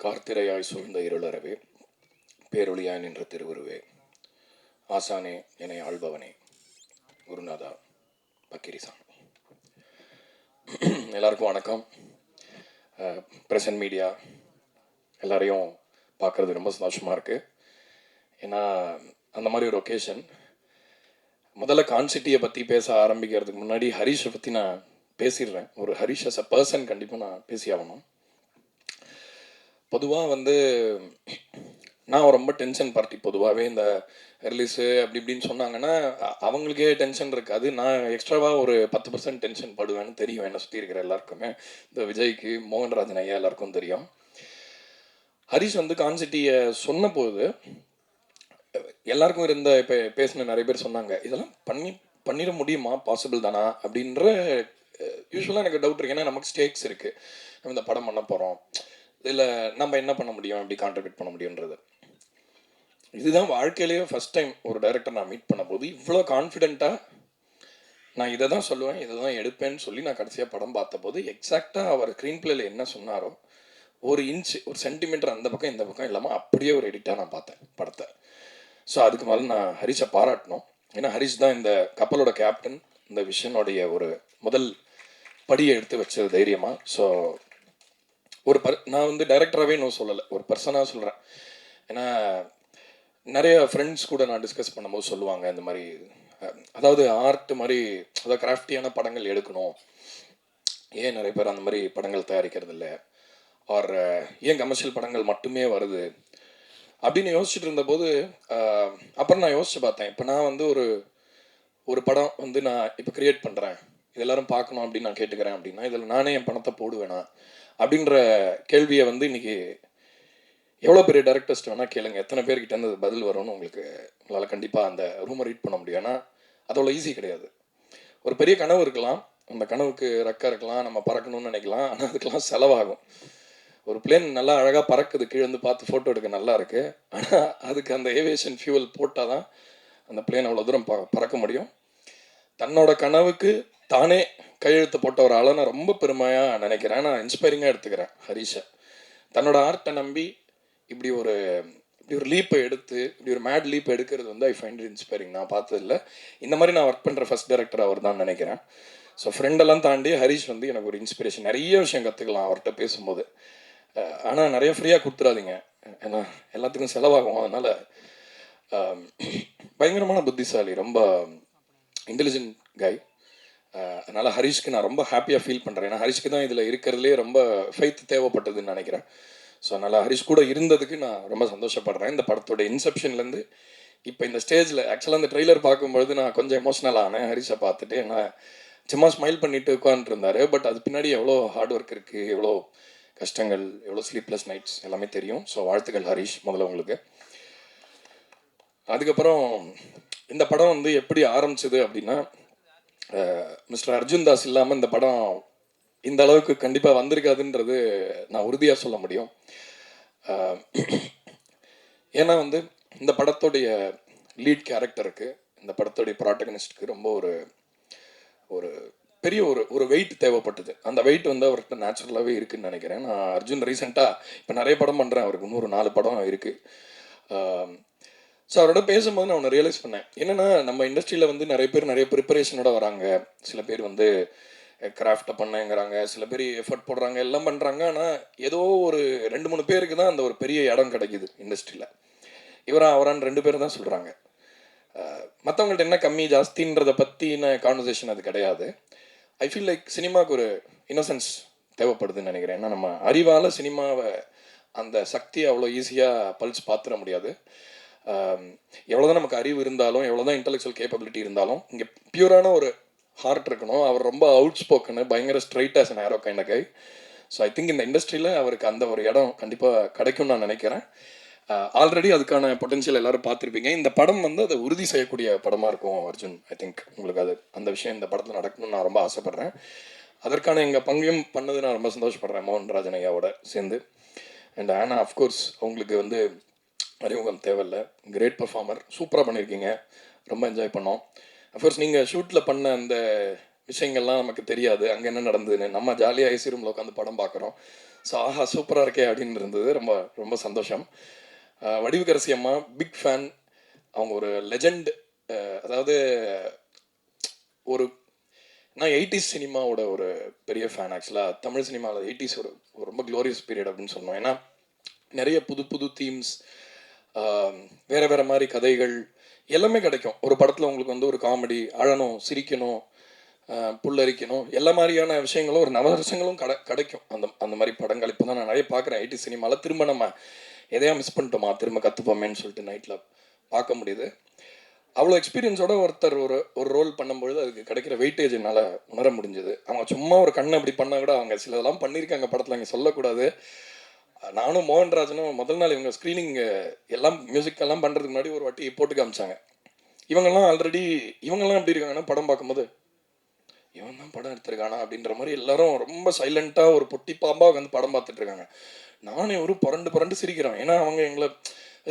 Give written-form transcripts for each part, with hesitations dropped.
கார்த்திரையாய் சூழ்ந்த இருளறவே பேரொளியாய் நின்ற திருவுருவே ஆசானே என்னை ஆள்பவனே குருநாதா பக்கிரிசாமி. எல்லாருக்கும் வணக்கம். பிரசன்ட் மீடியா எல்லாரையும் பார்க்குறது ரொம்ப சந்தோஷமாக இருக்குது. ஏன்னா அந்த மாதிரி ஒரு ஒகேஷன். முதல்ல கான்சிட்டியை பற்றி பேச ஆரம்பிக்கிறதுக்கு முன்னாடி ஹரிஷை பற்றி நான் பேசிடுறேன். ஒரு ஹரிஷ் அஸ் அ பர்சன் கண்டிப்பாக நான் பேசி ஆகணும். பொதுவாக நான் ரொம்ப டென்ஷன் பார்ட்டி. பொதுவாகவே இந்த ரிலீஸு அப்படி இப்படின்னு சொன்னாங்கன்னா அவங்களுக்கே டென்ஷன் இருக்காது. நான் எக்ஸ்ட்ராவாக ஒரு 10% டென்ஷன் படுவேன்னு தெரியும். என்னை சுற்றி இருக்கிற எல்லாருக்குமே, இந்த விஜய்க்கு, மோகன்ராஜன் ஐயா எல்லாருக்கும் தெரியும். ஹரிஷ் கான்சிட்டியை சொன்ன போது எல்லாருக்கும் இருந்த இப்போ பேசின நிறைய பேர் சொன்னாங்க, இதெல்லாம் பண்ணிட முடியுமா, பாசிபிள் தானா அப்படின்ற. யூஸ்வலாக எனக்கு டவுட் இருக்கு. ஏன்னா நமக்கு ஸ்டேக்ஸ் இருக்குது. நம்ம இந்த படம் பண்ண போகிறோம், இதில் நம்ம என்ன பண்ண முடியும், எப்படி கான்ட்ரிபியூட் பண்ண முடியுன்றது. இதுதான் வாழ்க்கையிலேயே ஃபஸ்ட் டைம் ஒரு டைரக்டர் நான் மீட் பண்ண போது இவ்வளோ கான்ஃபிடென்ட்டாக நான் இதை தான் சொல்லுவேன், இதை தான் எடுப்பேன்னு சொல்லி நான் கடைசியாக படம் பார்த்த போது எக்ஸாக்டாக அவர் ஸ்க்ரீன் பிளேயில் என்ன சொன்னாரோ ஒரு இன்ச்சு, ஒரு சென்டிமீட்டர் அந்த பக்கம் இந்த பக்கம் இல்லாமல் அப்படியே ஒரு எடிட்டாக நான் பார்த்தேன் படத்தை. ஸோ அதுக்கு மேலே நான் ஹரிஷை பாராட்டணும். ஏன்னா ஹரிஷ் தான் இந்த கப்பலோட கேப்டன், இந்த விஷனோடைய ஒரு முதல் படியை எடுத்து வச்சது தைரியமாக. ஸோ ஒரு நான் டைரக்டராகவே இன்னும் சொல்லலை, ஒரு பர்சனாக சொல்கிறேன். ஏன்னா நிறைய ஃப்ரெண்ட்ஸ் கூட நான் டிஸ்கஸ் பண்ணும்போது சொல்லுவாங்க, இந்த மாதிரி அதாவது ஆர்ட் மாதிரி, அதாவது கிராஃப்டியான படங்கள் எடுக்கணும், ஏன் நிறைய பேர் அந்த மாதிரி படங்கள் தயாரிக்கிறது இல்லை, ஆர் ஏன் கமர்ஷியல் படங்கள் மட்டுமே வருது அப்படின்னு யோசிச்சுட்டு இருந்தபோது அப்புறம் நான் யோசிச்சு பார்த்தேன். இப்போ நான் ஒரு படம் நான் இப்போ கிரியேட் பண்ணுறேன், இது எல்லாரும் பார்க்கணும் அப்படின்னு நான் கேட்டுக்கிறேன் அப்படின்னா இதில் நானே என் பணத்தை போடுவேனா அப்படின்ற கேள்வியை இன்னைக்கு எவ்வளோ பெரிய டைரக்டர்ஸ்ட் வேணால் கேளுங்க, எத்தனை பேர்கிட்ட இருந்து பதில் வரும்னு உங்களால் கண்டிப்பாக அந்த ரூமை ரீட் பண்ண முடியும். ஏன்னா அது அவ்வளோ ஈஸி கிடையாது. ஒரு பெரிய கனவு இருக்கலாம், அந்த கனவுக்கு ரெக்கை இருக்கலாம், நம்ம பறக்கணும்னு நினைக்கலாம், ஆனால் அதுக்கெல்லாம் செலவாகும். ஒரு பிளேன் நல்லா அழகாக பறக்குது, கீழே பார்த்து ஃபோட்டோ எடுக்க நல்லா இருக்குது, ஆனால் அதுக்கு அந்த ஏவியேஷன் ஃபியூவல் போட்டால் தான் அந்த பிளேன் அவ்வளோ தூரம் பறக்க முடியும். தன்னோட கனவுக்கு தானே கையெழுத்து போட்ட ஒரு ஆளை நான் ரொம்ப பெருமையாக நினைக்கிறேன். நான் இன்ஸ்பைரிங்காக எடுத்துக்கிறேன் ஹரிஷை. தன்னோட ஆர்ட்டை நம்பி இப்படி ஒரு லீப்பை எடுத்து, இப்படி ஒரு மேட் லீப் எடுக்கிறது ஐ ஃபைண்ட் இட் இன்ஸ்பைரிங். நான் பார்த்ததில்ல. இந்த மாதிரி நான் ஒர்க் பண்ணுற ஃபர்ஸ்ட் டைரக்டர் அவர் தான் நினைக்கிறேன். ஸோ ஃப்ரெண்டெல்லாம் தாண்டி ஹரிஷ் எனக்கு ஒரு இன்ஸ்பிரேஷன். நிறைய விஷயம் கற்றுக்கலாம் அவர்கிட்ட பேசும்போது. ஆனால் நிறைய ஃப்ரீயாக கொடுத்துடாதீங்க, ஏன்னா எல்லாத்துக்கும் செலவாகும். அதனால் பயங்கரமான புத்திசாலி, ரொம்ப இன்டெலிஜென்ட் கை. அதனால் ஹரிஷ்க்கு நான் ரொம்ப ஹாப்பியாக ஃபீல் பண்ணுறேன். ஏன்னா ஹரிஷ்க்கு தான் இதில் இருக்கிறதுலே ரொம்ப ஃபெய்த் தேவைப்பட்டதுன்னு நினைக்கிறேன். ஸோ அதனால் ஹரிஷ் கூட இருந்ததுக்கு நான் ரொம்ப சந்தோஷப்படுறேன். இந்த படத்தோட இன்செப்ஷன்லேருந்து இப்போ இந்த ஸ்டேஜில் ஆக்சுவலாக அந்த ட்ரெய்லர் பார்க்கும்பொழுது நான் கொஞ்சம் எமோஷ்னல் ஆனேன் ஹரிஷை பார்த்துட்டு. ஏன்னா சும்மா ஸ்மைல் பண்ணிட்டு உட்காந்துருந்தாரு, பட் அது பின்னாடி எவ்வளோ ஹார்ட் ஒர்க் இருக்குது, எவ்வளோ கஷ்டங்கள், எவ்வளோ ஸ்லீப்லெஸ் நைட்ஸ் எல்லாமே தெரியும். ஸோ வாழ்த்துக்கள் ஹரிஷ் முதல்ல உங்களுக்கு. அதுக்கப்புறம் இந்த படம் எப்படி ஆரம்பிச்சது அப்படின்னா, மிஸ்டர் அர்ஜுன் தாஸ் இல்லாமல் இந்த படம் இந்த அளவுக்கு கண்டிப்பாக வந்திருக்காதுன்றது நான் உறுதியாக சொல்ல முடியும். ஏன்னா இந்த படத்துடைய லீட் கேரக்டருக்கு, இந்த படத்துடைய ப்ராட்டகனிஸ்டுக்கு ரொம்ப ஒரு பெரிய ஒரு வெயிட் தேவைப்பட்டது. அந்த வெயிட் அவர்கிட்ட நேச்சுரலாகவே இருக்குதுன்னு நினைக்கிறேன். நான் அர்ஜுன் ரீசெண்டாக இப்போ நிறைய படம் பண்ணுறேன், அவருக்கு இன்னொரு 4 படம் இருக்குது. ஸோ அவரோட பேசும்போது நான் ஒன்று ரியலைஸ் பண்ணேன். என்னென்னா நம்ம இண்டஸ்ட்ரியில் நிறைய பேர் நிறைய ப்ரிப்பரேஷனோட வராங்க. சில பேர் கிராஃப்டை பண்ணேங்கிறாங்க, சில பேர் எஃபர்ட் போடுறாங்க, எல்லாம் பண்ணுறாங்க. ஆனால் ஏதோ ஒரு 2-3 பேருக்கு தான் அந்த ஒரு பெரிய இடம் கிடைக்குது இண்டஸ்ட்ரியில். அவரான்னு 2 பேர் தான் சொல்கிறாங்க. மற்றவங்கள்ட்ட என்ன கம்மி ஜாஸ்தின்றதை பற்றின கான்வர்சேஷன் அது கிடையாது. ஐ ஃபீல் லைக் சினிமாவுக்கு ஒரு இன்னோசன்ஸ் தேவைப்படுதுன்னு நினைக்கிறேன். ஏன்னா நம்ம அறிவால் சினிமாவை அந்த சக்தியை அவ்வளோ ஈஸியாக பல்ஸ் பார்த்துட முடியாது. எவ்வளோதான் நமக்கு அறிவு இருந்தாலும், எவ்வளோதான் இன்டெலெக்சுவல் கேப்பபிலிட்டி இருந்தாலும், இங்கே பியூரான ஒரு ஹார்ட் இருக்கணும். அவர் ரொம்ப அவுட் ஸ்போக்கனு, பயங்கர straight as an arrow kind of guy. So I think இந்த இண்டஸ்ட்ரியில் அவருக்கு அந்த ஒரு இடம் கண்டிப்பாக கிடைக்கும்னு நான் நினைக்கிறேன். ஆல்ரெடி அதுக்கான பொட்டன்ஷியல் எல்லாரும் பார்த்துருப்பீங்க. இந்த படம் அதை உறுதி செய்யக்கூடிய படமாக இருக்கும் அர்ஜுன். ஐ திங்க் உங்களுக்கு அந்த விஷயம் இந்த படத்தில் நடக்கணும்னு நான் ரொம்ப ஆசைப்பட்றேன். அதற்கான எங்கள் பங்கையும் பண்ணது நான் ரொம்ப சந்தோஷப்படுறேன் மோகன்ராஜன் ஐயாவோட சேர்ந்து. அண்ட் ஆனால் அஃப்கோர்ஸ் உங்களுக்கு அறிமுகம் தேவையில்லை, கிரேட் பர்ஃபார்மர், சூப்பராக பண்ணியிருக்கீங்க, ரொம்ப என்ஜாய் பண்ணோம். அஃப்கோர்ஸ் நீங்கள் ஷூட்டில் பண்ண அந்த விஷயங்கள்லாம் நமக்கு தெரியாது, அங்கே என்ன நடந்ததுன்னு. நம்ம ஜாலியாக ஏசி ரூமில் உட்காந்து படம் பார்க்குறோம். ஸோ ஆஹா சூப்பராக இருக்கே அப்படின்னு இருந்தது. ரொம்ப ரொம்ப சந்தோஷம். வடிவுக்கரசி அம்மா பிக் ஃபேன். அவங்க ஒரு லெஜெண்ட். அதாவது ஒரு நான் 80s சினிமாவோட ஒரு பெரிய ஃபேன். ஆக்சுவலாக தமிழ் சினிமாவில் 80s ஒரு ஒரு ரொம்ப க்ளோரியஸ் பீரியட் அப்படின்னு சொன்னோம். ஏன்னா நிறைய புது புது தீம்ஸ், வேறு வேறு மாதிரி கதைகள் எல்லாமே கிடைக்கும். ஒரு படத்தில் உங்களுக்கு வந்து ஒரு காமெடி, அழணும், சிரிக்கணும், புல்லரிக்கணும், எல்லா மாதிரியான விஷயங்களும் ஒரு நவரசங்களும் கிடைக்கும் அந்த அந்த மாதிரி படங்கள். இப்போ தான் நான் நிறைய பார்க்குறேன் 80s சினிமாவில். திரும்ப நம்ம எதையா மிஸ் பண்ணிட்டோமா, திரும்ப கற்றுப்போமேன்னு சொல்லிட்டு நைட்டில் பார்க்க முடியுது. அவ்வளோ எக்ஸ்பீரியன்ஸோட ஒருத்தர் ஒரு ஒரு ரோல் பண்ணும்பொழுது அதுக்கு கிடைக்கிற வெயிட்டேஜ் என்னால் உணர முடிஞ்சது. அவங்க சும்மா ஒரு கண்ணை அப்படி பண்ணால் கூட அவங்க சிலதெல்லாம் பண்ணியிருக்காங்க படத்தில், அங்கே சொல்லக்கூடாது. நானும் மோகன்ராஜனும் முதல் நாள் இவங்க ஸ்க்ரீனிங் எல்லாம் மியூசிக் எல்லாம் பண்ணுறதுக்கு முன்னாடி ஒரு வாட்டி போட்டு காமிச்சாங்க. இவங்கெல்லாம் ஆல்ரெடி இவங்கெல்லாம் எப்படி இருக்காங்கன்னா படம் பார்க்கும்போது இவன் தான் படம் எடுத்திருக்கானா அப்படின்ற மாதிரி எல்லாரும் ரொம்ப சைலண்ட்டாக ஒரு பொட்டி பாம்பாக வந்து படம் பார்த்துட்டு இருக்காங்க. நானே ஒரு புரண்டு புரண்டு சிரிக்கிறேன். ஏன்னா அவங்க எங்களை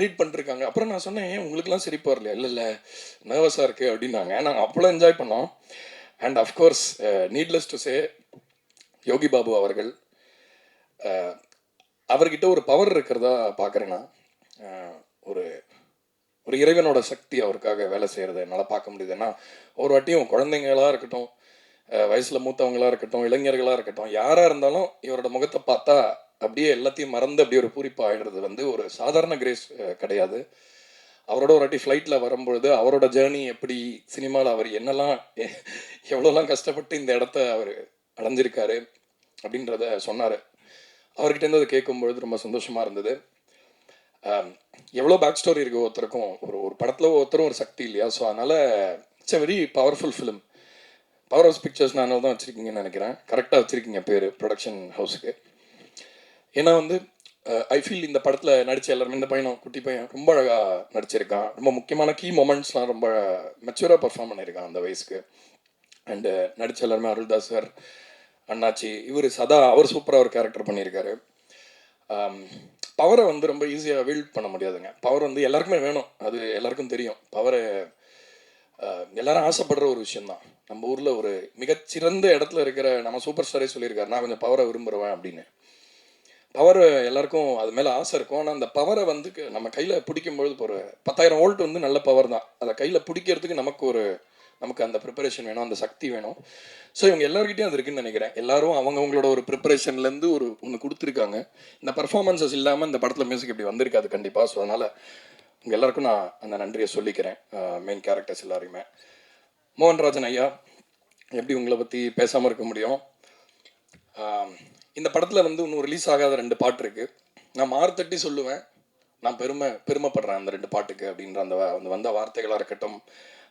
ரீட் பண்ணிருக்காங்க. அப்புறம் நான் சொன்னேன், ஏன் உங்களுக்குலாம் சிரிப்பு வரலையா? இல்லை இல்லை நர்வஸாக இருக்குது அப்படின்னாங்க. நாங்கள் அவ்வளோ என்ஜாய் பண்ணோம். And of course needless to say Yogi Babu அவர்கள், அவர்கிட்ட ஒரு பவர் இருக்கிறதா பார்க்குறேன்னா, ஒரு ஒரு இறைவனோட சக்தி அவருக்காக வேலை செய்கிறத என்னால் பார்க்க முடியுது. ஏன்னா ஒரு வாட்டியும் குழந்தைங்களாக இருக்கட்டும், வயசில் மூத்தவங்களாக இருக்கட்டும், இளைஞர்களாக இருக்கட்டும், யாராக இருந்தாலும் இவரோட முகத்தை பார்த்தா அப்படியே எல்லாத்தையும் மறந்து அப்படியே ஒரு பூரிப்பு ஆகிடுறது வந்து ஒரு சாதாரண கிரேஸ் கிடையாது. அவரோட ஒரு வாட்டி ஃப்ளைட்டில் வரும்பொழுது அவரோட ஜேர்னி எப்படி, சினிமாவில் அவர் என்னெல்லாம் எவ்வளோலாம் கஷ்டப்பட்டு இந்த இடத்த அவர் அடைஞ்சிருக்காரு அப்படின்றத சொன்னார். அவர்கிட்டேருந்து அதை கேட்கும்பொழுது ரொம்ப சந்தோஷமாக இருந்தது. எவ்வளோ பேக் ஸ்டோரி இருக்குது ஒருத்தருக்கும். ஒரு ஒரு படத்தில் ஒருத்தரும் ஒரு சக்தி இல்லையா? ஸோ அதனால் it's a very powerful film. Power house pictures நான் தான் வச்சுருக்கீங்கன்னு நினைக்கிறேன். கரெக்டாக வச்சுருக்கீங்க பேர் ப்ரொடக்ஷன் ஹவுஸுக்கு. ஏன்னா வந்து ஐ ஃபீல் இந்த படத்தில் நடித்த எல்லாருமே, இந்த பையனும் குட்டி பையன் ரொம்ப அழகாக நடிச்சிருக்கான். ரொம்ப முக்கியமான கீ மொமெண்ட்ஸ்லாம் ரொம்ப மெச்சூராக பர்ஃபார்ம் பண்ணியிருக்கான் அந்த வயசுக்கு. அண்டு நடித்த எல்லாருமே அருள்தாஸ் சார், அண்ணாச்சி, இவர் சதா, அவர் சூப்பராக ஒரு கேரக்டர் பண்ணியிருக்காரு. பவரை வந்து ரொம்ப ஈஸியாக வீல்ட் பண்ண முடியாதுங்க. பவர் வந்து எல்லாருக்குமே வேணும், அது எல்லாருக்கும் தெரியும். பவரை எல்லாரும் ஆசைப்படுற ஒரு விஷயந்தான். நம்ம ஊரில் ஒரு மிகச்சிறந்த இடத்துல இருக்கிற நம்ம சூப்பர் ஸ்டாரே சொல்லியிருக்காரு, நான் கொஞ்சம் பவரை விரும்புகிறேன் அப்படின்னு. பவர் எல்லாருக்கும் அது மேலே ஆசை இருக்கும். ஆனால் அந்த பவரை வந்து நம்ம கையில் பிடிக்கும்பொழுது இப்போ ஒரு 10,000 வோல்ட் வந்து நல்ல பவர் தான். அதை கையில் பிடிக்கிறதுக்கு நமக்கு அந்த ப்ரிப்பரேஷன் வேணும், அந்த சக்தி வேணும். ஸோ இவங்க எல்லாருக்கிட்டையும் அது இருக்குன்னு நினைக்கிறேன். எல்லாரும் அவங்கவுங்களோட ஒரு ப்ரிப்பரேஷன்லேருந்து ஒன்று கொடுத்துருக்காங்க. இந்த பர்ஃபார்மன்ஸஸ் இல்லாமல் இந்த படத்தில் மியூசிக் இப்படி வந்திருக்காது கண்டிப்பாக. ஸோ அதனால் உங்கள் எல்லாருக்கும் நான் அந்த நன்றியை சொல்லிக்கிறேன். மெயின் கேரக்டர்ஸ் எல்லாருமே. மோகன்ராஜன் ஐயா, எப்படி உங்களை பற்றி பேசாமல் இருக்க முடியும்? இந்த படத்தில் வந்து இன்னும் ரிலீஸ் ஆகாத 2 பாட்டு இருக்குது. நான் மார்த்தட்டி சொல்லுவேன், நான் பெருமைப்படுறேன் அந்த 2 பாட்டுக்கு அப்படின்ற அந்த வந்த வார்த்தைகளாக இருக்கட்டும்.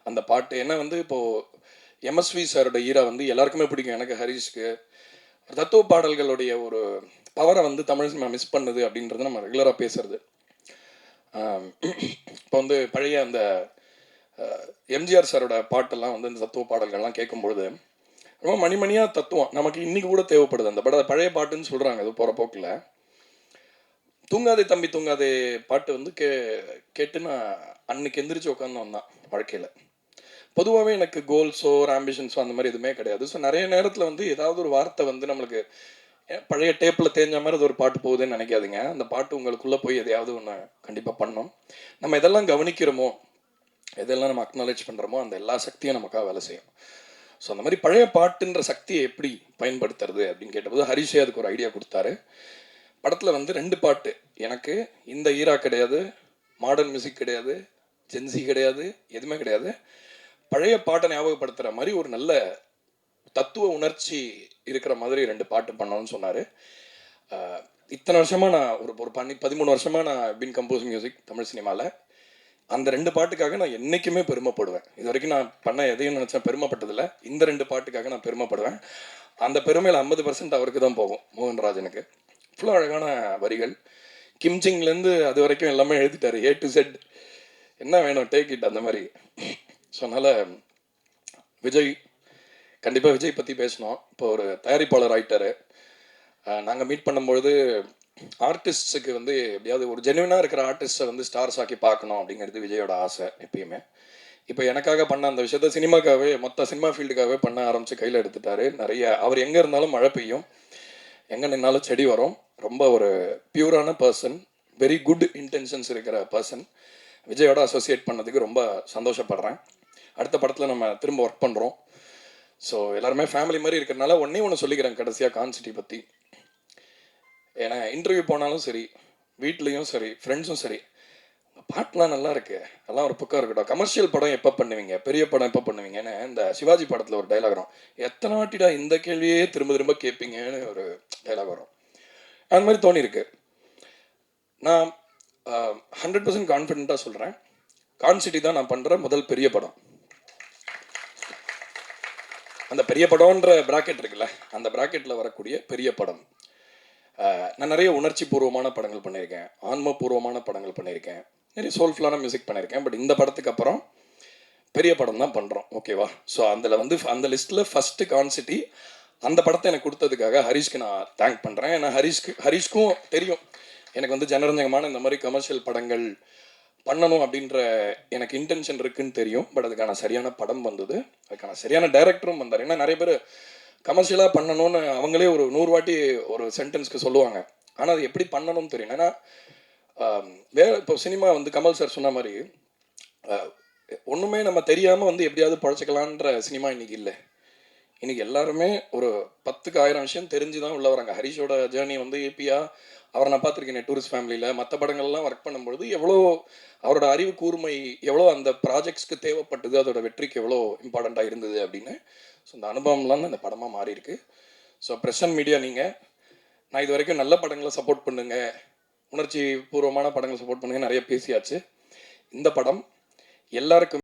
அந்த பாட்டு என்ன வந்து இப்போது எம்எஸ்வி சாரோட ஈரா வந்து எல்லாருக்குமே பிடிக்கும். எனக்கு, ஹரிஷ்க்கு தத்துவ பாடல்களுடைய ஒரு பவரை வந்து தமிழ் சினிமா மிஸ் பண்ணுது அப்படின்றது நம்ம ரெகுலராக பேசுறது. இப்போ வந்து பழைய அந்த எம்ஜிஆர் சாரோட பாட்டெல்லாம் வந்து இந்த தத்துவ பாடல்கள்லாம் கேட்கும்பொழுது ரொம்ப மணிமணியாக தத்துவம் நமக்கு இன்றைக்கி கூட தேவைப்படுது. அந்த பழைய பாட்டுன்னு சொல்கிறாங்க அது போகிற போக்கில். தூங்காதே தம்பி தூங்காதே பாட்டு வந்து கேட்டு நான் அன்னைக்கு எந்திரிச்சு உட்காந்து வந்தான் வாழ்க்கையில். பொதுவாகவே எனக்கு கோல்ஸோ ஒரு ஆம்பிஷன்ஸோ அந்த மாதிரி எதுவுமே கிடையாது. ஸோ நிறைய நேரத்தில் வந்து ஏதாவது ஒரு வார்த்தை வந்து நம்மளுக்கு பழைய டேப்பில் தேஞ்ச மாதிரி அது ஒரு பாட்டு போகுதுன்னு நினைக்காதுங்க. அந்த பாட்டு உங்களுக்குள்ளே போய் எதையாவது ஒன்று கண்டிப்பாக பண்ணோம். நம்ம எதெல்லாம் கவனிக்கிறோமோ, எதெல்லாம் நம்ம அக்னாலேஜ் பண்ணுறோமோ, அந்த எல்லா சக்தியும் நமக்காக வேலை செய்யும். ஸோ அந்த மாதிரி பழைய பாட்டுன்ற சக்தியை எப்படி பயன்படுத்துறது அப்படின்னு கேட்டபோது ஹரிஷே அதுக்கு ஒரு ஐடியா கொடுத்தாரு. படத்தில் வந்து 2 பாட்டு, எனக்கு இந்த ஈரா கிடையாது, மாடர்ன் மியூசிக் கிடையாது, ஜென்சி கிடையாது, எதுவுமே கிடையாது, பழைய பாட்டை ஞாபகப்படுத்துகிற மாதிரி ஒரு நல்ல தத்துவ உணர்ச்சி இருக்கிற மாதிரி 2 பாட்டு பண்ணோன்னு சொன்னார். இத்தனை வருஷமாக நான் ஒரு 13 வருஷமாக நான் பின் கம்போஸ் மியூசிக் தமிழ் சினிமாவில். அந்த 2 பாட்டுக்காக நான் என்றைக்குமே பெருமைப்படுவேன். இது வரைக்கும் நான் பண்ண எதையும் நினச்சா பெருமைப்பட்டதில்லை. இந்த 2 பாட்டுக்காக நான் பெருமைப்படுவேன். அந்த பெருமையில் 50% அவருக்கு தான் போகும், மோகன்ராஜனுக்கு. இவ்வளோ அழகான வரிகள். கிம்சிங்லேருந்து அது வரைக்கும் எல்லாமே எழுதிட்டார், A to Z. என்ன வேணும், டேக் இட், அந்த மாதிரி. ஸோ அதனால் விஜய், கண்டிப்பாக விஜய் பற்றி பேசணும். இப்போ ஒரு தயாரிப்பாளர் ஆகிட்டார். நாங்கள் மீட் பண்ணும்பொழுது ஆர்டிஸ்ட்ஸுக்கு வந்து எப்படியாவது ஒரு ஜென்யூனாக இருக்கிற ஆர்டிஸ்ட்டை வந்து ஸ்டார்ஸ் ஆக்கி பார்க்கணும் அப்படிங்கிறது விஜயோட ஆசை எப்பயுமே. இப்போ எனக்காக பண்ண அந்த விஷயத்த சினிமாக்காகவே மொத்த சினிமா ஃபீல்டுக்காகவே பண்ண ஆரம்பித்து கையில் எடுத்துட்டாரு. நிறைய அவர் எங்கே இருந்தாலும் மழை பெய்யும், எங்கே நின்னாலும் செடி வரும். ரொம்ப ஒரு பியூரான பர்சன், வெரி குட் இன்டென்ஷன்ஸ் இருக்கிற பர்சன். விஜயோட அசோசியேட் பண்ணதுக்கு ரொம்ப சந்தோஷப்படுறேன். அடுத்த படத்தில் நம்ம திரும்ப ஒர்க் பண்ணுறோம். ஸோ எல்லாருமே ஃபேமிலி மாதிரி இருக்கிறனால ஒன்று சொல்லிக்கிறேன் கடைசியாக கான்சிட்டி பற்றி. ஏன்னா இன்டர்வியூ போனாலும் சரி, வீட்லேயும் சரி, ஃப்ரெண்ட்ஸும் சரி, பாட்டுலாம் நல்லா இருக்கு, அதெல்லாம் ஒரு பக்கம் இருக்கட்டும், கமர்ஷியல் படம் எப்போ பண்ணுவீங்க, பெரிய படம் எப்போ பண்ணுவீங்கன்னு இந்த சிவாஜி படத்தில் ஒரு டைலாக் வரும், எத்தனை வாட்டிடா இந்த கேள்வியே திரும்ப திரும்ப கேட்பீங்கன்னு ஒரு டைலாக் வரும். அந்த மாதிரி தோணியிருக்கு. நான் 100% கான்ஃபிடென்ட்டாக சொல்கிறேன், கான்சிட்டி தான் நான் பண்ணுற முதல் பெரிய படம். அந்த பெரிய படம்ன்ற பிராக்கெட் இருக்குல்ல, அந்த பிராக்கெட்டில் வரக்கூடிய பெரிய படம். நான் நிறைய உணர்ச்சி பூர்வமான படங்கள் பண்ணியிருக்கேன், ஆன்மபூர்வமான படங்கள் பண்ணியிருக்கேன், நிறைய சோல்ஃபுல்லான மியூசிக் பண்ணியிருக்கேன். பட் இந்த படத்துக்கு அப்புறம் பெரிய படம் தான் பண்ணுறோம், ஓகேவா? ஸோ அதில் வந்து அந்த லிஸ்ட்டில் ஃபஸ்ட்டு கான்சிட்டி. அந்த படத்தை எனக்கு கொடுத்ததுக்காக ஹரிஷ்க்கு நான் தேங்க் பண்ணுறேன். ஏன்னா ஹரிஷ்க்கும் தெரியும் எனக்கு வந்து ஜனரஞ்சகமான இந்த மாதிரி கமர்ஷியல் படங்கள் பண்ணணும் அப்படின்ற எனக்கு இன்டென்ஷன் இருக்குன்னு தெரியும். பட் அதுக்கான சரியான படம் வந்தது, அதுக்கான சரியான டைரக்டரும் வந்தார். ஏன்னா நிறைய பேர் கமர்ஷியலாக பண்ணணும்னு அவங்களே ஒரு 100 வாட்டி ஒரு சென்டென்ஸ்க்கு சொல்லுவாங்க, ஆனால் அது எப்படி பண்ணணும்னு தெரியும். ஏன்னா வேற இப்போ சினிமா வந்து கமல் சார் சொன்ன மாதிரி ஒன்றுமே நம்ம தெரியாமல் வந்து எப்படியாவது பழச்சிக்கலான்ற சினிமா இன்னைக்கு இல்லை. இன்னைக்கு எல்லாருமே ஒரு 10க்கு 1000 விஷயம் தெரிஞ்சு தான் உள்ள வராங்க. ஹரிஷோட ஜேர்னி வந்து ஏபியா, அவரை நான் பார்த்துருக்கேன் டூரிஸ்ட் ஃபேமிலியில், மற்ற படங்கள்லாம் ஒர்க் பண்ணும்பொழுது எவ்வளோ அவரோட அறிவு கூர்மை எவ்வளோ அந்த ப்ராஜெக்ட்ஸ்க்கு தேவைப்பட்டது, அதோட வெற்றிக்கு எவ்வளோ இம்பார்ட்டண்ட்டாக இருந்தது அப்படின்னு. ஸோ இந்த அனுபவம்லாம் இந்த படமாக மாறி இருக்கு. ஸோ பிரசன்ட் மீடியா, நீங்கள் நான் இது வரைக்கும் நல்ல படங்களை சப்போர்ட் பண்ணுங்க, உணர்ச்சி பூர்வமான படங்களை சப்போர்ட் பண்ணுங்க நிறைய பேசியாச்சு. இந்த படம் எல்லாருக்கும்